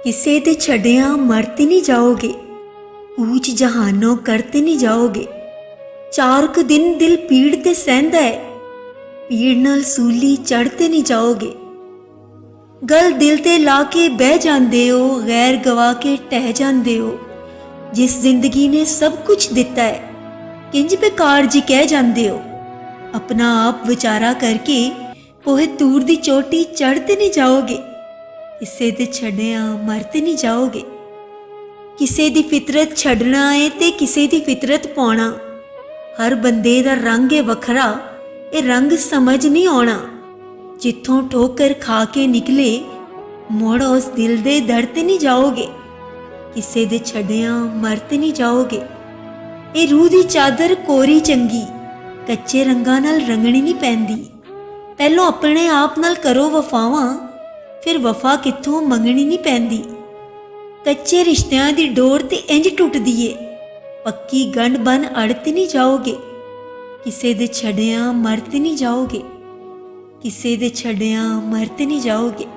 किसे दे छड़िया मरते नहीं जाओगे, कूच जहानों करते नहीं जाओगे। चार क दिन दिल पीड़ ते सहंदा है, पीड़ नाल सूली चढ़ते नहीं जाओगे। गल दिल ते ला के बह जांदे हो, गैर गवा के टह जांदे हो। जिस जिंदगी ने सब कुछ दिता है, किंज बेकार जी कह जांदे हो। अपना आप विचारा करके पोहे तूर दी चोटी चढ़ते नहीं जाओगे। किसे दे छड़िया मरते नहीं जाओगे। किसे दी फितरत छड़ना है ते किसे दी फितरत पाउणा। हर बंदे दा रंग है वखरा, ये रंग समझ नहीं आना। जिथों ठोकर खा के निकले, मुड़ उस दिल दे दड़ते नहीं जाओगे। किसे दे छड़िया मरते नहीं जाओगे। ये रूह दी चादर कोरी चंगी, कच्चे रंगां नाल रंगनी नहीं पैंदी। पहलों अपने आप नाल करो वफावां, फिर वफा कित्थों मंगनी नहीं पैंदी। कच्चे रिश्तियां दी डोर ते इंज टुटदी ए, पक्की गंढ बन अड़ते नहीं जाओगे। किसे दे छड़िया मरते नहीं जाओगे। किसे दे छड़िया मरते नहीं जाओगे।